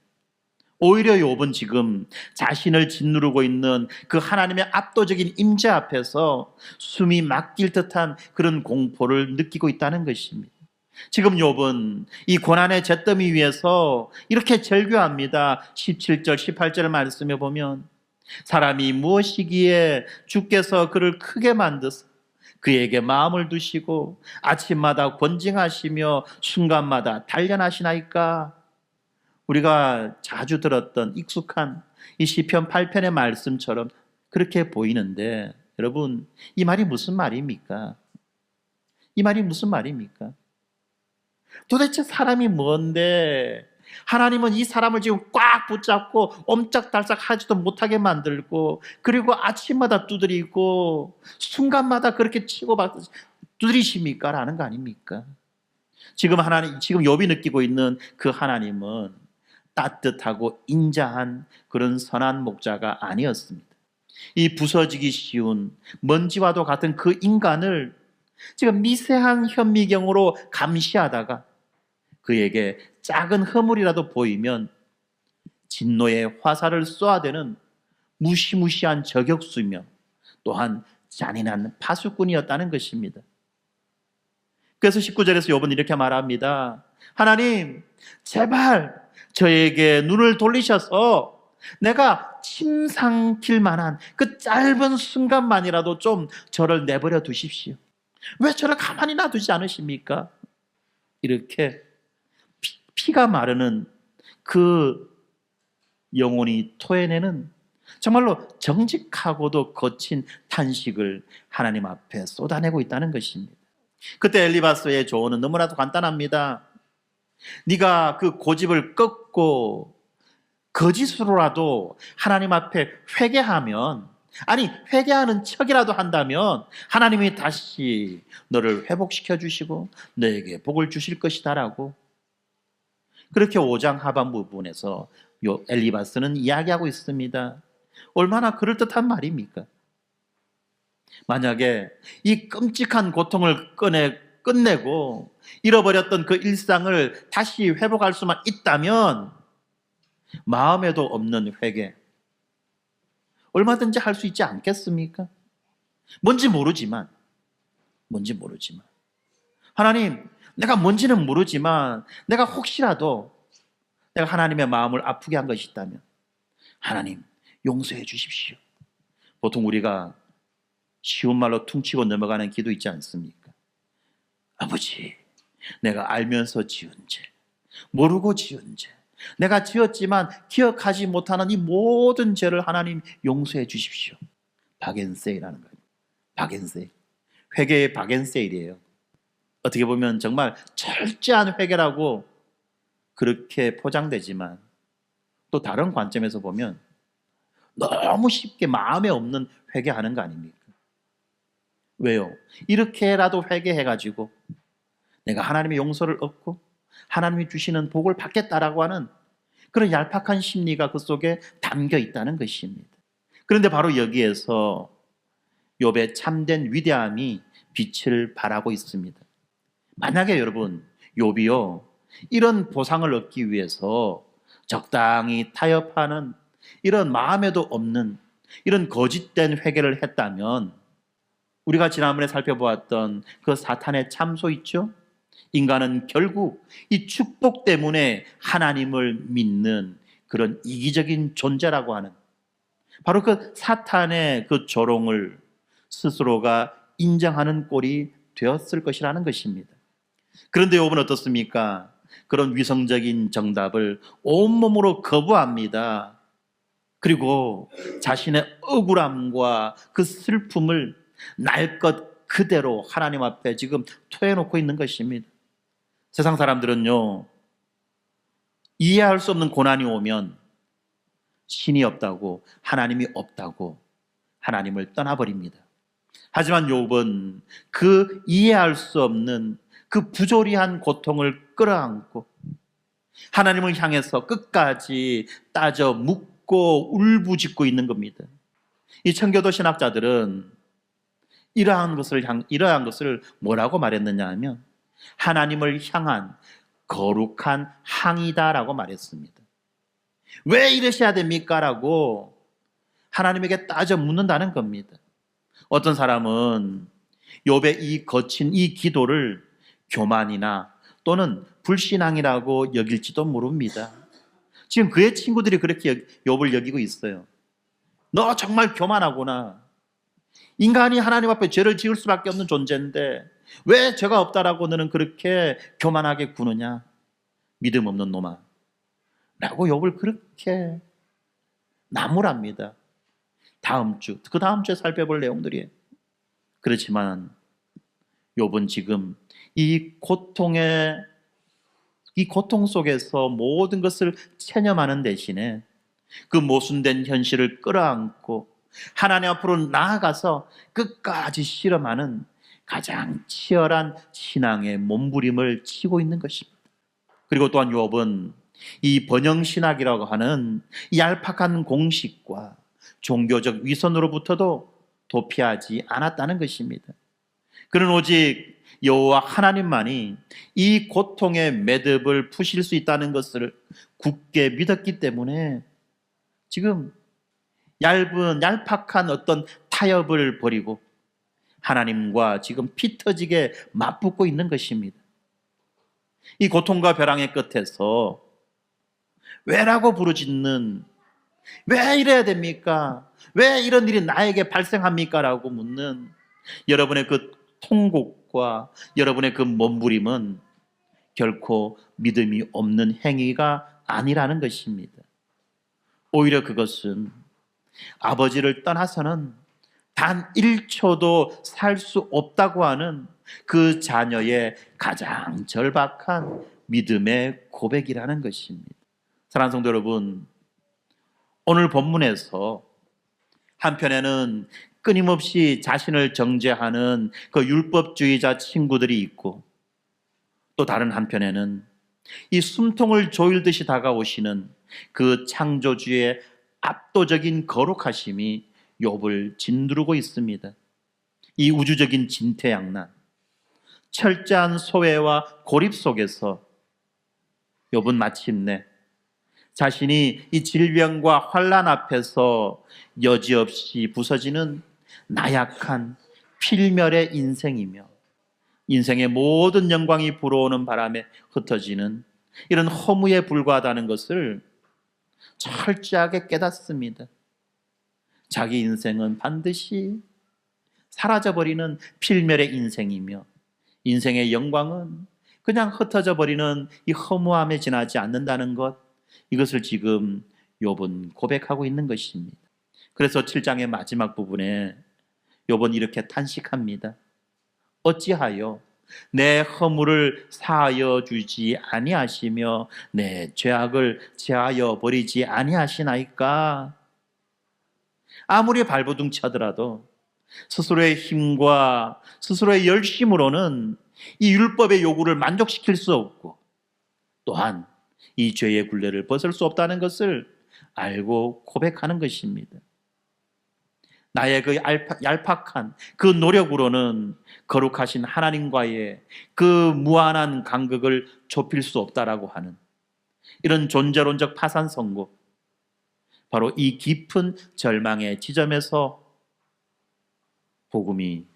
오히려 욥은 지금 자신을 짓누르고 있는 그 하나님의 압도적인 임재 앞에서 숨이 막힐 듯한 그런 공포를 느끼고 있다는 것입니다. 지금 욥은 이 고난의 잿더미 위에서 이렇게 절규합니다. 17절 18절 말씀에 보면 사람이 무엇이기에 주께서 그를 크게 만드사 그에게 마음을 두시고 아침마다 권징하시며 순간마다 단련하시나이까. 우리가 자주 들었던 익숙한 이 시편 8편의 말씀처럼 그렇게 보이는데, 여러분, 이 말이 무슨 말입니까? 이 말이 무슨 말입니까? 도대체 사람이 뭔데 하나님은 이 사람을 지금 꽉 붙잡고 옴짝달싹 하지도 못하게 만들고, 그리고 아침마다 두드리고 순간마다 그렇게 치고 두드리십니까? 라는 거 아닙니까? 지금 욥이 느끼고 있는 그 하나님은 따뜻하고 인자한 그런 선한 목자가 아니었습니다. 이 부서지기 쉬운 먼지와도 같은 그 인간을 지금 미세한 현미경으로 감시하다가 그에게 작은 허물이라도 보이면 진노의 화살을 쏘아대는 무시무시한 저격수며 또한 잔인한 파수꾼이었다는 것입니다. 그래서 19절에서 욥은 이렇게 말합니다. 하나님, 제발 저에게 눈을 돌리셔서 내가 침 삼킬 만한 그 짧은 순간만이라도 좀 저를 내버려 두십시오. 왜 저를 가만히 놔두지 않으십니까? 이렇게 피가 마르는 그 영혼이 토해내는 정말로 정직하고도 거친 탄식을 하나님 앞에 쏟아내고 있다는 것입니다. 그때 엘리바스의 조언은 너무나도 간단합니다. 네가 그 고집을 꺾고 거짓으로라도 하나님 앞에 회개하면, 아니 회개하는 척이라도 한다면 하나님이 다시 너를 회복시켜 주시고 너에게 복을 주실 것이다라고, 그렇게 5장 하반 부분에서 엘리바스는 이야기하고 있습니다. 얼마나 그럴듯한 말입니까? 만약에 이 끔찍한 고통을 끝내고 잃어버렸던 그 일상을 다시 회복할 수만 있다면 마음에도 없는 회개 얼마든지 할 수 있지 않겠습니까? 뭔지 모르지만 하나님, 내가 뭔지는 모르지만 내가 혹시라도 내가 하나님의 마음을 아프게 한 것이 있다면 하나님 용서해 주십시오. 보통 우리가 쉬운 말로 퉁치고 넘어가는 기도 있지 않습니까? 아버지, 내가 알면서 지은 죄, 모르고 지은 죄, 내가 지었지만 기억하지 못하는 이 모든 죄를 하나님 용서해 주십시오. 바겐세이라는 거예요. 바겐세이. 회개의 바겐세일이에요. 어떻게 보면 정말 철저한 회개라고 그렇게 포장되지만 또 다른 관점에서 보면 너무 쉽게 마음에 없는 회개하는 거 아닙니까? 왜요? 이렇게라도 회개해가지고 내가 하나님의 용서를 얻고 하나님이 주시는 복을 받겠다라고 하는 그런 얄팍한 심리가 그 속에 담겨 있다는 것입니다. 그런데 바로 여기에서 욥의 참된 위대함이 빛을 발하고 있습니다. 만약에 여러분, 욥이요 이런 보상을 얻기 위해서 적당히 타협하는 이런 마음에도 없는 이런 거짓된 회개를 했다면, 우리가 지난번에 살펴보았던 그 사탄의 참소 있죠? 인간은 결국 이 축복 때문에 하나님을 믿는 그런 이기적인 존재라고 하는, 바로 그 사탄의 그 조롱을 스스로가 인정하는 꼴이 되었을 것이라는 것입니다. 그런데 욥은 어떻습니까? 그런 위성적인 정답을 온몸으로 거부합니다. 그리고 자신의 억울함과 그 슬픔을 날 것 그대로 하나님 앞에 지금 토해놓고 있는 것입니다. 세상 사람들은요, 이해할 수 없는 고난이 오면 신이 없다고, 하나님이 없다고 하나님을 떠나버립니다. 하지만 욥은 그 이해할 수 없는 그 부조리한 고통을 끌어안고 하나님을 향해서 끝까지 따져 묻고 울부짖고 있는 겁니다. 이 청교도 신학자들은 이러한 것을 뭐라고 말했느냐 하면 하나님을 향한 거룩한 항의다라고 말했습니다. 왜 이러셔야 됩니까? 라고 하나님에게 따져 묻는다는 겁니다. 어떤 사람은 욥의 이 거친 이 기도를 교만이나 또는 불신앙이라고 여길지도 모릅니다. 지금 그의 친구들이 그렇게 욥을 여기고 있어요. 너 정말 교만하구나. 인간이 하나님 앞에 죄를 지을 수밖에 없는 존재인데 왜 죄가 없다라고 너는 그렇게 교만하게 구느냐? 믿음 없는 놈아. 라고 욥을 그렇게 나무랍니다. 그 다음 주에 살펴볼 내용들이에요. 그렇지만 욥은 지금 이 고통 속에서 모든 것을 체념하는 대신에 그 모순된 현실을 끌어안고 하나님 앞으로 나아가서 끝까지 실험하는 가장 치열한 신앙의 몸부림을 치고 있는 것입니다. 그리고 또한 욥은 이 번영신학이라고 하는 얄팍한 공식과 종교적 위선으로부터도 도피하지 않았다는 것입니다. 그는 오직 여호와 하나님만이 이 고통의 매듭을 푸실 수 있다는 것을 굳게 믿었기 때문에 지금 얄팍한 어떤 타협을 벌이고 하나님과 지금 피 터지게 맞붙고 있는 것입니다. 이 고통과 벼랑의 끝에서 왜라고 부르짖는, 왜 이래야 됩니까? 왜 이런 일이 나에게 발생합니까? 라고 묻는 여러분의 그 통곡과 여러분의 그 몸부림은 결코 믿음이 없는 행위가 아니라는 것입니다. 오히려 그것은 아버지를 떠나서는 단 1초도 살 수 없다고 하는 그 자녀의 가장 절박한 믿음의 고백이라는 것입니다. 사랑하는 성도 여러분, 오늘 본문에서 한편에는 끊임없이 자신을 정죄하는 그 율법주의자 친구들이 있고 또 다른 한편에는 이 숨통을 조일듯이 다가오시는 그 창조주의 압도적인 거룩하심이 욥을 짓누르고 있습니다. 이 우주적인 진퇴양난, 철저한 소외와 고립 속에서 욥은 마침내 자신이 이 질병과 환난 앞에서 여지없이 부서지는 나약한 필멸의 인생이며 인생의 모든 영광이 불어오는 바람에 흩어지는 이런 허무에 불과하다는 것을 철저하게 깨닫습니다. 자기 인생은 반드시 사라져버리는 필멸의 인생이며 인생의 영광은 그냥 흩어져 버리는 이 허무함에 지나지 않는다는 것, 이것을 지금 욥은 고백하고 있는 것입니다. 그래서 7장의 마지막 부분에 욥은 이렇게 탄식합니다. 어찌하여 내 허물을 사하여 주지 아니하시며 내 죄악을 제하여 버리지 아니하시나이까? 아무리 발버둥쳐더라도 스스로의 힘과 스스로의 열심으로는 이 율법의 요구를 만족시킬 수 없고 또한 이 죄의 굴레를 벗을 수 없다는 것을 알고 고백하는 것입니다. 나의 그 얄팍한 그 노력으로는 거룩하신 하나님과의 그 무한한 간극을 좁힐 수 없다라고 하는 이런 존재론적 파산 선고, 바로 이 깊은 절망의 지점에서 복음이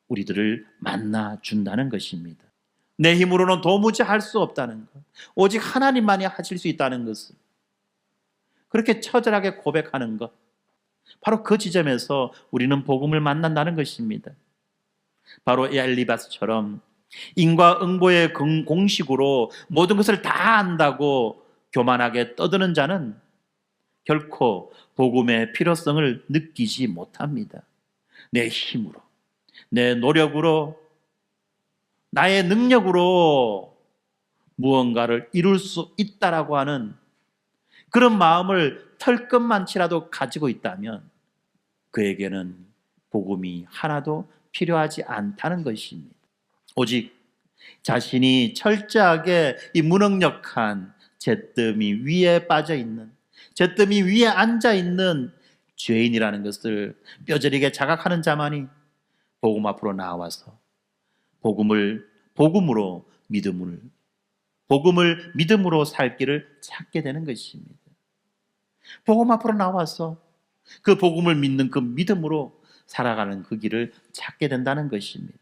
우리들을 만나 준다는 것입니다. 내 힘으로는 도무지 할 수 없다는 것, 오직 하나님만이 하실 수 있다는 것을 그렇게 처절하게 고백하는 것, 바로 그 지점에서 우리는 복음을 만난다는 것입니다. 바로 엘리바스처럼 인과응보의 공식으로 모든 것을 다 안다고 교만하게 떠드는 자는 결코 복음의 필요성을 느끼지 못합니다. 내 힘으로, 내 노력으로, 나의 능력으로 무언가를 이룰 수 있다라고 하는 그런 마음을 털끝만치라도 가지고 있다면 그에게는 복음이 하나도 필요하지 않다는 것입니다. 오직 자신이 철저하게 이 무능력한 잿더미 위에 빠져 있는, 잿더미 위에 앉아 있는 죄인이라는 것을 뼈저리게 자각하는 자만이 복음 앞으로 나와서 복음으로 믿음으로 살 길을 찾게 되는 것입니다. 복음 앞으로 나와서 그 복음을 믿는 그 믿음으로 살아가는 그 길을 찾게 된다는 것입니다.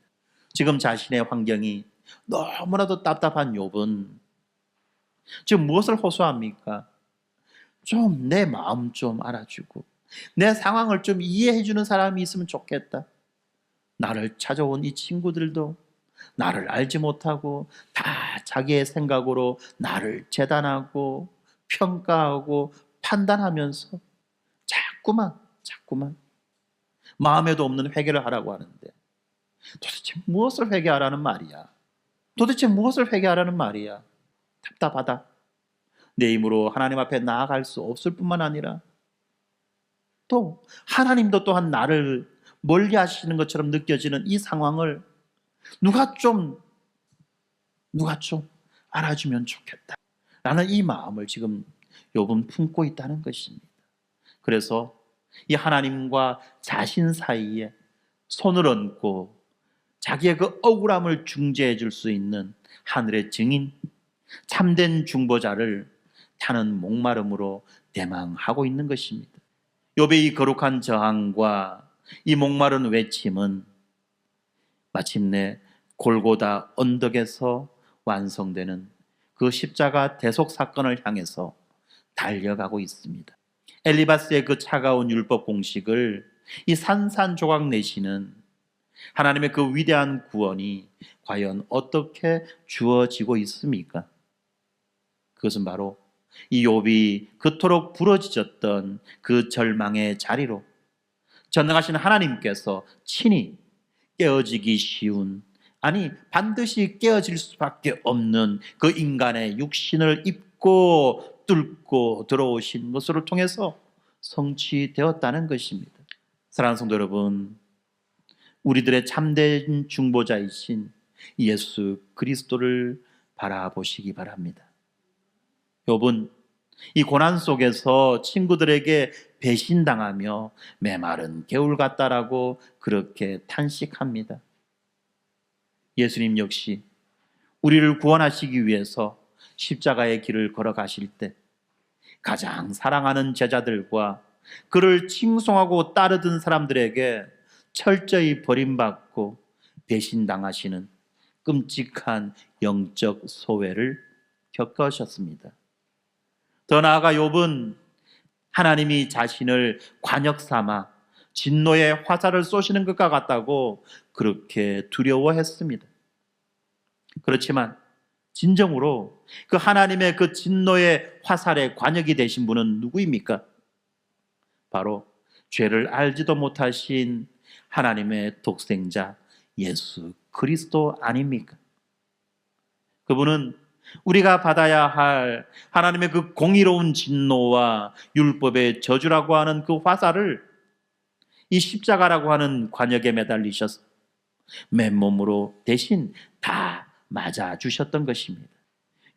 지금 자신의 환경이 너무나도 답답한 욥은 지금 무엇을 호소합니까? 좀 내 마음 좀 알아주고 내 상황을 좀 이해해 주는 사람이 있으면 좋겠다. 나를 찾아온 이 친구들도 나를 알지 못하고 다 자기의 생각으로 나를 재단하고 평가하고 판단하면서 자꾸만 마음에도 없는 회개를 하라고 하는데 도대체 무엇을 회개하라는 말이야? 답답하다. 내 힘으로 하나님 앞에 나아갈 수 없을 뿐만 아니라 또 하나님도 또한 나를 멀리 하시는 것처럼 느껴지는 이 상황을 누가 좀 알아주면 좋겠다 라는 이 마음을 지금 욥은 품고 있다는 것입니다. 그래서 이 하나님과 자신 사이에 손을 얹고 자기의 그 억울함을 중재해 줄 수 있는 하늘의 증인, 참된 중보자를 타는 목마름으로 대망하고 있는 것입니다. 욥의 이 거룩한 저항과 이 목마른 외침은 마침내 골고다 언덕에서 완성되는 그 십자가 대속 사건을 향해서 달려가고 있습니다. 엘리바스의 그 차가운 율법 공식을 이 산산조각 내시는 하나님의 그 위대한 구원이 과연 어떻게 주어지고 있습니까? 그것은 바로 이 욥이 그토록 부러지셨던 그 절망의 자리로 전능하신 하나님께서 친히 깨어지기 쉬운, 아니 반드시 깨어질 수밖에 없는 그 인간의 육신을 입고 뚫고 들어오신 것을 통해서 성취되었다는 것입니다. 사랑하는 성도 여러분, 우리들의 참된 중보자이신 예수 그리스도를 바라보시기 바랍니다. 욥은 이 고난 속에서 친구들에게 배신당하며 메마른 개울 같다라고 그렇게 탄식합니다. 예수님 역시 우리를 구원하시기 위해서 십자가의 길을 걸어가실 때 가장 사랑하는 제자들과 그를 칭송하고 따르던 사람들에게 철저히 버림받고 배신당하시는 끔찍한 영적 소외를 겪으셨습니다. 더 나아가 욥은 하나님이 자신을 관역 삼아 진노의 화살을 쏘시는 것과 같다고 그렇게 두려워했습니다. 그렇지만 진정으로 그 하나님의 그 진노의 화살의 관역이 되신 분은 누구입니까? 바로 죄를 알지도 못하신 하나님의 독생자 예수 그리스도 아닙니까? 그분은 우리가 받아야 할 하나님의 그 공의로운 진노와 율법의 저주라고 하는 그 화살을 이 십자가라고 하는 관역에 매달리셔서 맨몸으로 대신 다 맞아주셨던 것입니다.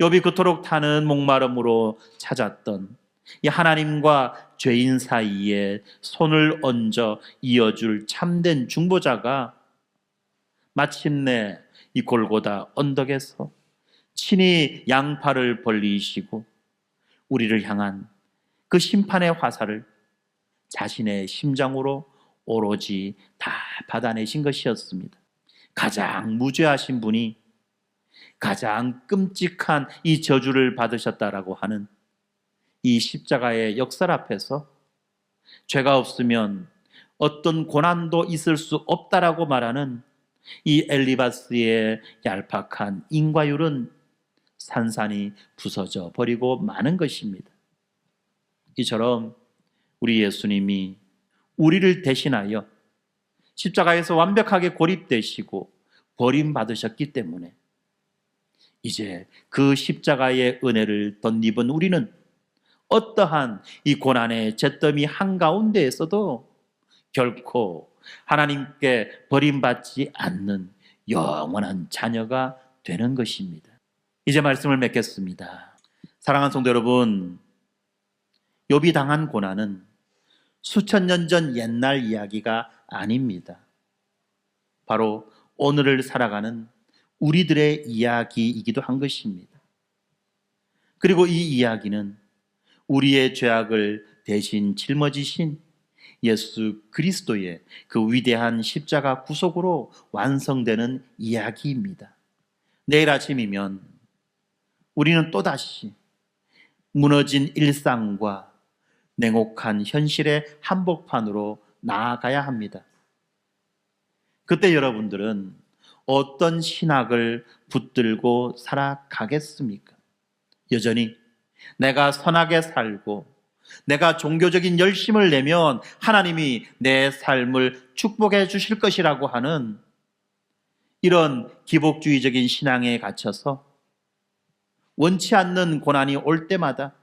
욥이 그토록 타는 목마름으로 찾았던 이 하나님과 죄인 사이에 손을 얹어 이어줄 참된 중보자가 마침내 이 골고다 언덕에서 친히 양팔을 벌리시고 우리를 향한 그 심판의 화살을 자신의 심장으로 오로지 다 받아내신 것이었습니다. 가장 무죄하신 분이 가장 끔찍한 이 저주를 받으셨다라고 하는 이 십자가의 역설 앞에서 죄가 없으면 어떤 고난도 있을 수 없다라고 말하는 이 엘리바스의 얄팍한 인과율은 산산이 부서져 버리고 마는 것입니다. 이처럼 우리 예수님이 우리를 대신하여 십자가에서 완벽하게 고립되시고 버림받으셨기 때문에 이제 그 십자가의 은혜를 덧입은 우리는 어떠한 이 고난의 잿더미 한가운데에서도 결코 하나님께 버림받지 않는 영원한 자녀가 되는 것입니다. 이제 말씀을 맺겠습니다. 사랑하는 성도 여러분, 욥이 당한 고난은 수천 년 전 옛날 이야기가 아닙니다. 바로 오늘을 살아가는 우리들의 이야기이기도 한 것입니다. 그리고 이 이야기는 우리의 죄악을 대신 짊어지신 예수 그리스도의 그 위대한 십자가 구속으로 완성되는 이야기입니다. 내일 아침이면 우리는 또다시 무너진 일상과 냉혹한 현실의 한복판으로 나아가야 합니다. 그때 여러분들은 어떤 신학을 붙들고 살아가겠습니까? 여전히 내가 선하게 살고 내가 종교적인 열심을 내면 하나님이 내 삶을 축복해 주실 것이라고 하는 이런 기복주의적인 신앙에 갇혀서 원치 않는 고난이 올 때마다,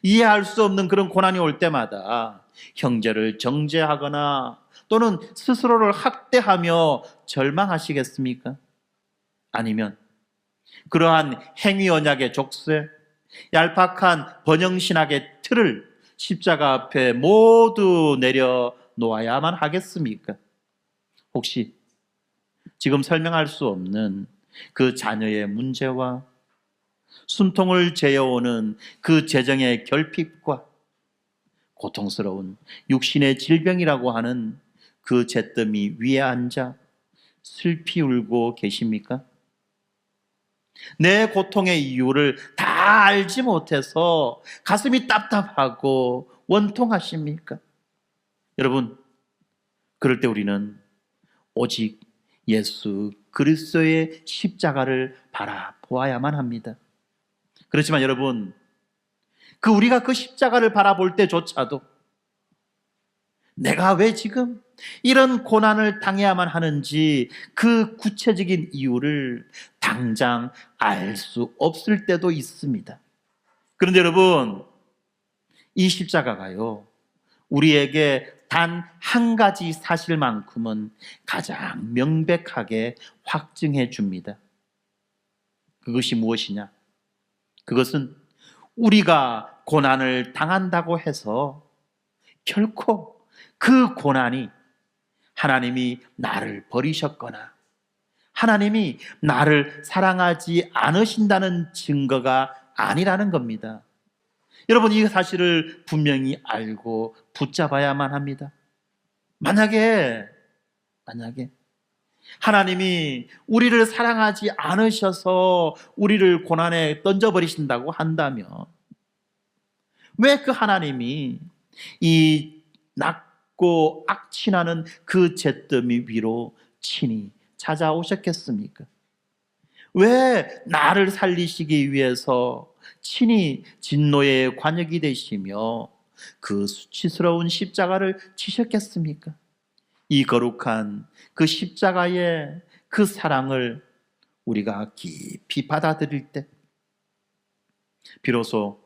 이해할 수 없는 그런 고난이 올 때마다 형제를 정죄하거나 또는 스스로를 학대하며 절망하시겠습니까? 아니면 그러한 행위 언약의 족쇄, 얄팍한 번영신학의 틀을 십자가 앞에 모두 내려놓아야만 하겠습니까? 혹시 지금 설명할 수 없는 그 자녀의 문제와 숨통을 죄어오는 그 재정의 결핍과 고통스러운 육신의 질병이라고 하는 그 잿더미 위에 앉아 슬피 울고 계십니까? 내 고통의 이유를 다 알지 못해서 가슴이 답답하고 원통하십니까? 여러분, 그럴 때 우리는 오직 예수 그리스도의 십자가를 바라보아야만 합니다. 그렇지만 여러분, 우리가 그 십자가를 바라볼 때조차도 내가 왜 지금 이런 고난을 당해야만 하는지 그 구체적인 이유를 당장 알 수 없을 때도 있습니다. 그런데 여러분, 이 십자가가요, 우리에게 단 한 가지 사실만큼은 가장 명백하게 확증해 줍니다. 그것이 무엇이냐? 그것은 우리가 고난을 당한다고 해서 결코 그 고난이 하나님이 나를 버리셨거나 하나님이 나를 사랑하지 않으신다는 증거가 아니라는 겁니다. 여러분, 이 사실을 분명히 알고 붙잡아야만 합니다. 만약에 하나님이 우리를 사랑하지 않으셔서 우리를 고난에 던져버리신다고 한다면 왜 그 하나님이 이 낮고 악취나는 그 잿더미 위로 친히 찾아오셨겠습니까? 왜 나를 살리시기 위해서 친히 진노의 관역이 되시며 그 수치스러운 십자가를 지셨겠습니까? 이 거룩한 그 십자가의 그 사랑을 우리가 깊이 받아들일 때 비로소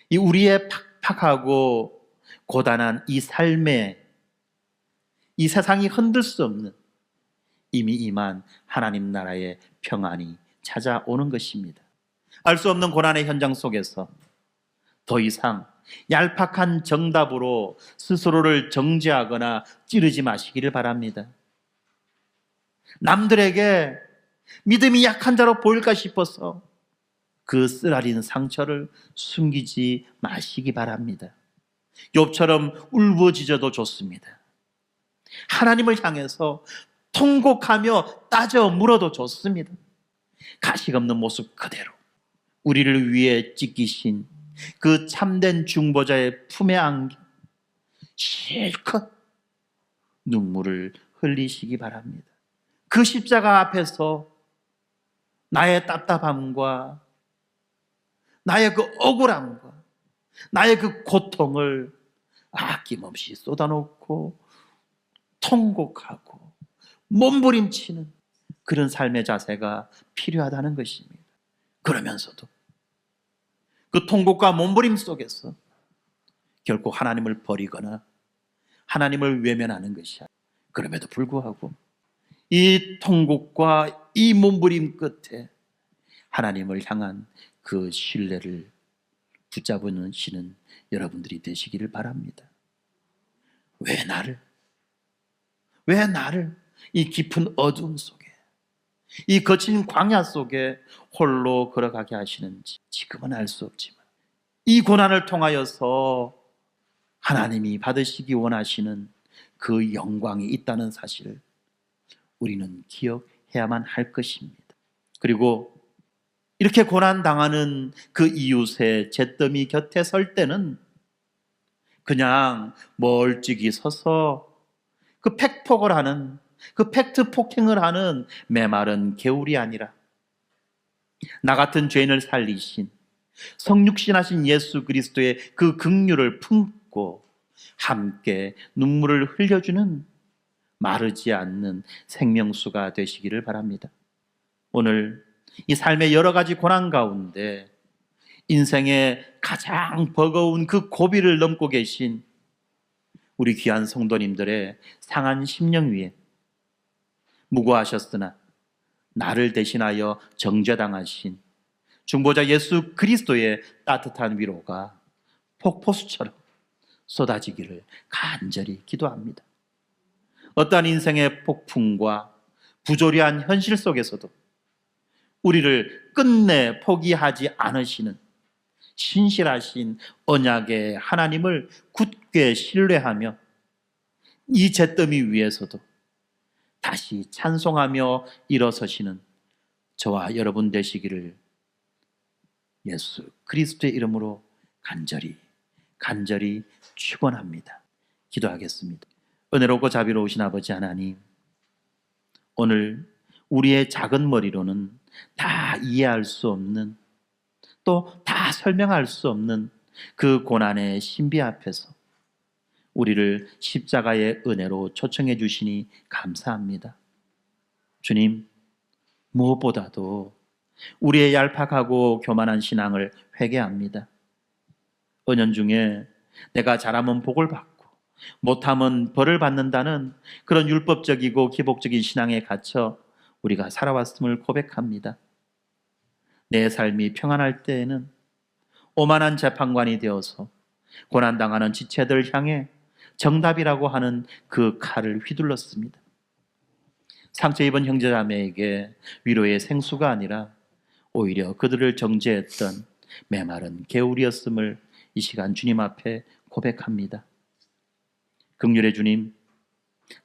이 우리의 팍팍하고 고단한 이 삶에 이 세상이 흔들 수 없는 이미 임한 하나님 나라의 평안이 찾아오는 것입니다. 알 수 없는 고난의 현장 속에서 더 이상 얄팍한 정답으로 스스로를 정죄하거나 찌르지 마시기를 바랍니다. 남들에게 믿음이 약한 자로 보일까 싶어서 그 쓰라린 상처를 숨기지 마시기 바랍니다. 욥처럼 울부짖어도 좋습니다. 하나님을 향해서 통곡하며 따져 물어도 좋습니다. 가식 없는 모습 그대로 우리를 위해 찢기신 그 참된 중보자의 품에 안겨 실컷 눈물을 흘리시기 바랍니다. 그 십자가 앞에서 나의 답답함과 나의 그 억울함과 나의 그 고통을 아낌없이 쏟아놓고 통곡하고 몸부림치는 그런 삶의 자세가 필요하다는 것입니다. 그러면서도 그 통곡과 몸부림 속에서 결코 하나님을 버리거나 하나님을 외면하는 것이 아니라, 그럼에도 불구하고 이 통곡과 이 몸부림 끝에 하나님을 향한 그 신뢰를 붙잡으시는 여러분들이 되시기를 바랍니다. 왜 나를 이 깊은 어두움 속에, 이 거친 광야 속에 홀로 걸어가게 하시는지 지금은 알 수 없지만, 이 고난을 통하여서 하나님이 받으시기 원하시는 그 영광이 있다는 사실을 우리는 기억해야만 할 것입니다. 그리고 이렇게 고난당하는 그 이웃의 잿더미 곁에 설 때는 그냥 멀찍이 서서 그 팩폭을 하는, 그 팩트 폭행을 하는 메마른 개울이 아니라 나 같은 죄인을 살리신 성육신하신 예수 그리스도의 그 긍휼을 품고 함께 눈물을 흘려주는 마르지 않는 생명수가 되시기를 바랍니다. 오늘 이 삶의 여러 가지 고난 가운데 인생의 가장 버거운 그 고비를 넘고 계신 우리 귀한 성도님들의 상한 심령 위에 무고하셨으나 나를 대신하여 정죄당하신 중보자 예수 그리스도의 따뜻한 위로가 폭포수처럼 쏟아지기를 간절히 기도합니다. 어떠한 인생의 폭풍과 부조리한 현실 속에서도 우리를 끝내 포기하지 않으시는 신실하신 언약의 하나님을 굳게 신뢰하며 이 잿더미 위에서도 다시 찬송하며 일어서시는 저와 여러분 되시기를 예수 그리스도의 이름으로 간절히 축원합니다. 기도하겠습니다. 은혜롭고 자비로우신 아버지 하나님, 오늘 우리의 작은 머리로는 다 이해할 수 없는, 또 다 설명할 수 없는 그 고난의 신비 앞에서 우리를 십자가의 은혜로 초청해 주시니 감사합니다. 주님, 무엇보다도 우리의 얄팍하고 교만한 신앙을 회개합니다. 은연중에 내가 잘하면 복을 받고 못하면 벌을 받는다는 그런 율법적이고 기복적인 신앙에 갇혀 우리가 살아왔음을 고백합니다. 내 삶이 평안할 때에는 오만한 재판관이 되어서 고난당하는 지체들 향해 정답이라고 하는 그 칼을 휘둘렀습니다. 상처 입은 형제자매에게 위로의 생수가 아니라 오히려 그들을 정죄했던 메마른 개울이었음을 이 시간 주님 앞에 고백합니다. 긍휼의 주님,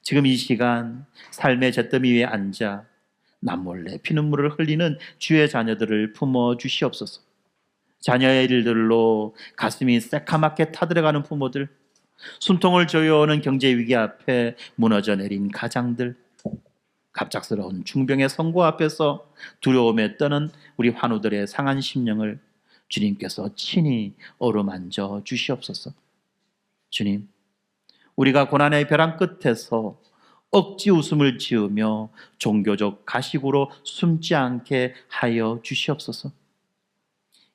지금 이 시간 삶의 잿더미 위에 앉아 남몰래 피눈물을 흘리는 주의 자녀들을 품어 주시옵소서. 자녀의 일들로 가슴이 새카맣게 타들어가는 부모들, 숨통을 조여오는 경제 위기 앞에 무너져 내린 가장들, 갑작스러운 중병의 선고 앞에서 두려움에 떠는 우리 환우들의 상한 심령을 주님께서 친히 어루만져 주시옵소서. 주님, 우리가 고난의 벼랑 끝에서 억지 웃음을 지으며 종교적 가식으로 숨지 않게 하여 주시옵소서.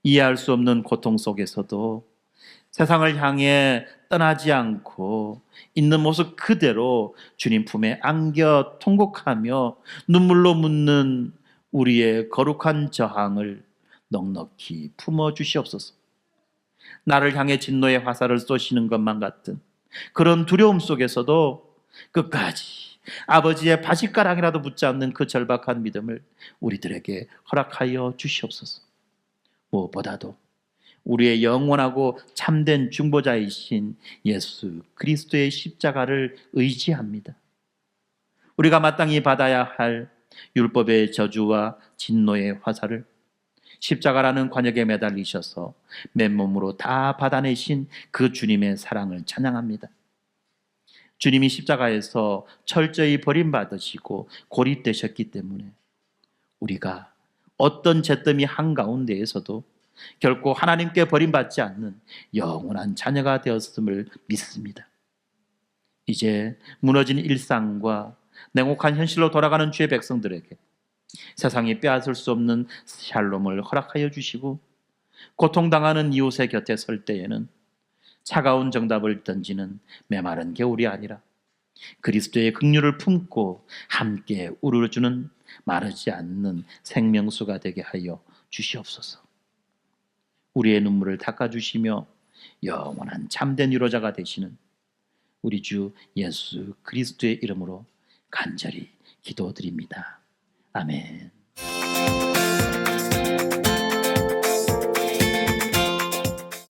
이해할 수 없는 고통 속에서도 세상을 향해 떠나지 않고 있는 모습 그대로 주님 품에 안겨 통곡하며 눈물로 묻는 우리의 거룩한 저항을 넉넉히 품어 주시옵소서. 나를 향해 진노의 화살을 쏘시는 것만 같은 그런 두려움 속에서도 끝까지 아버지의 바짓가랑이라도 붙잡는 그 절박한 믿음을 우리들에게 허락하여 주시옵소서. 무엇보다도 우리의 영원하고 참된 중보자이신 예수 그리스도의 십자가를 의지합니다. 우리가 마땅히 받아야 할 율법의 저주와 진노의 화살을 십자가라는 관역에 매달리셔서 맨몸으로 다 받아내신 그 주님의 사랑을 찬양합니다. 주님이 십자가에서 철저히 버림받으시고 고립되셨기 때문에 우리가 어떤 잿더미 한가운데에서도 결코 하나님께 버림받지 않는 영원한 자녀가 되었음을 믿습니다. 이제 무너진 일상과 냉혹한 현실로 돌아가는 주의 백성들에게 세상이 빼앗을 수 없는 샬롬을 허락하여 주시고, 고통당하는 이웃의 곁에 설 때에는 차가운 정답을 던지는 메마른 겨울이 아니라 그리스도의 긍휼을 품고 함께 우러주는 마르지 않는 생명수가 되게 하여 주시옵소서. 우리의 눈물을 닦아주시며 영원한 참된 위로자가 되시는 우리 주 예수 그리스도의 이름으로 간절히 기도드립니다. 아멘.